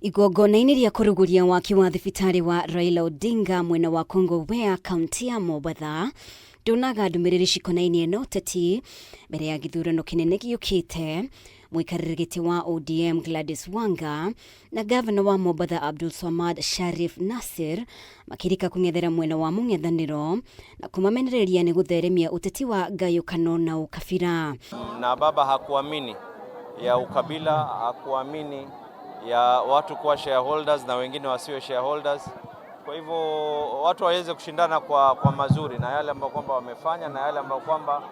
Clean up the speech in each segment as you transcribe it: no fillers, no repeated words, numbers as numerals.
Igongona-inĩ rĩa kũrugũria waki wa thibitarĩ wa Raila Odinga mwena wa Kongowea, kaunti ya Mombatha, ndonaga ndũmĩrĩri cikonainie na ũteti mbere ya gĩthurano kĩnene gĩũkĩte. Mũikarĩri gĩtĩ wa ODM Gladys Wanga na gavana wa Mombatha Abdulswamad Sharif Nassir makirika kũng'ethera mwena wa mũng'ethanĩro na kũmamenereria nĩ gũtheremia ũteti wa ngayũkano na ukabira. Na baba hakuamini ya ukabila, hakuamini ya watu kuwa shareholders na wengine wasiwe shareholders. Kwa hivyo watu waweze kushindana kwa mazuri na yale ambayo kwamba wamefanya na yale ambayo kwamba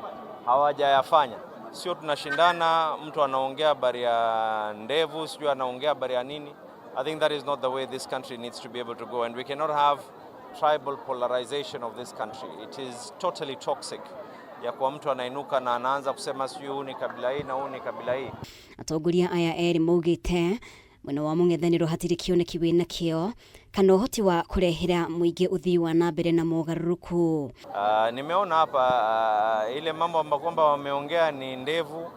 hawajayafanya. Sio tunashindana, mtu anaongea habari ya ndevu, sio anaongea habari ya nini. I think that is not the way this country needs to be able to go, and we cannot have tribal polarization of this country. It is totally toxic. Ya kwa mtu anainuka na anaanza kusema sio huu ni kabila hii na huu ni kabila hii. Atongoria aya eri maugite mwena wa mũng'ethanĩro hatirĩ kĩoneki wĩna kĩo kana ũhoti wa kũrehera mũingĩ ũthii wa na mbere na mogarũrũku. Nimeona hapa ile mambo ambayo kwamba wameongea ni ndevu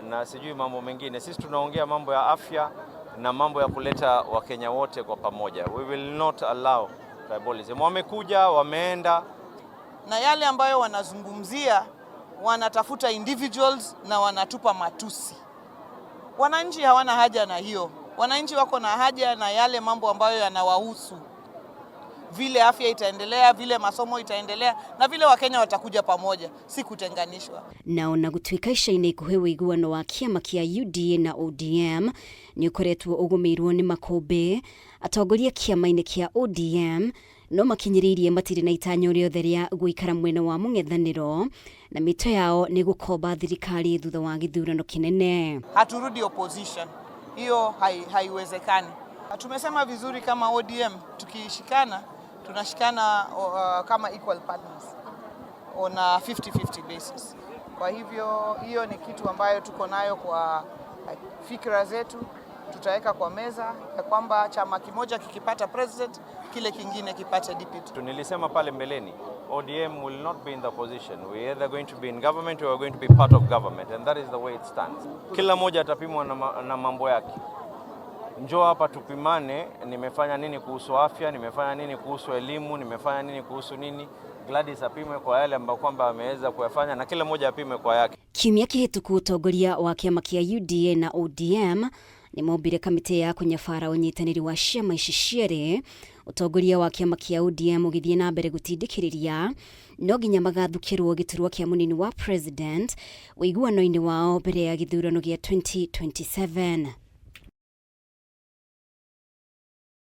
na sijui mambo mengine. Sisi tunaongea mambo ya afya na mambo ya kuleta Wakenya wote kwa pamoja. We will not allow tribalism. Wamekuja, wameenda, na yale ambayo wanazungumzia wanatafuta individuals na wanatupa matusi. Wananchi hawana haja na hiyo. Wananchi wako na haja na yale mambo ambayo yanawahusu. Vile afya itaendelea, vile masomo itaendelea, na vile Wakenya watakuja pamoja, si kutenganishwa. Naona gũtuĩka ica-inĩ ikuhĩ ũiguano wa kĩama kĩa UDA na ODM nĩ ũkoretwo ũgũmĩirwo nĩ makũmbĩ. Atongoria kĩama-inĩ kĩa ODM no makinyĩrĩirie matirĩ na itanya rĩothe rĩa gũikara mwena wa mũng'ethanĩro na mĩto yao nĩ gũkomba thirikari thutha wa gĩthurano kĩnene. Haturudi opposition. Hiyo haiwezekani. Tumesema vizuri kama ODM tukishikana, tunashikana kama equal partners on a 50-50 basis. Kwa hivyo hiyo ni kitu ambayo tuko nayo kwa fikra zetu. Tutaweka kwa meza ya kwamba chama kimoja kikipata president, kile kingine kipate deputy. Nilisema pale mbeleni, ODM will not be in the opposition. We are either going to be in government or we are going to be part of government, and that is the way it stands. Kila moja atapimwa na mambo yake. Njoo hapa tupimane, nimefanya nini kuhusu afya, nimefanya nini kuhusu elimu, nimefanya nini kuhusu nini. Gladys apimwe kwa yale ambayo kwamba ameweza kuyafanya na kila moja apimwe kwa yake. Kiumia kĩhĩtũku ũtongoria wa kĩama kĩa UDA na ODM nĩ mombire kamĩtĩ ya kũnyabara ũnyitanĩri wa ciama ici cierĩ. Ũtongoria wa kĩama kĩa ODM ũgĩthiĩ na mbere gũtindĩkĩrĩria no nginya magathukĩrwo gĩturwa kĩa mũnini wa president ũiguano-inĩ wao mbere ya gĩthurano gĩa 2027.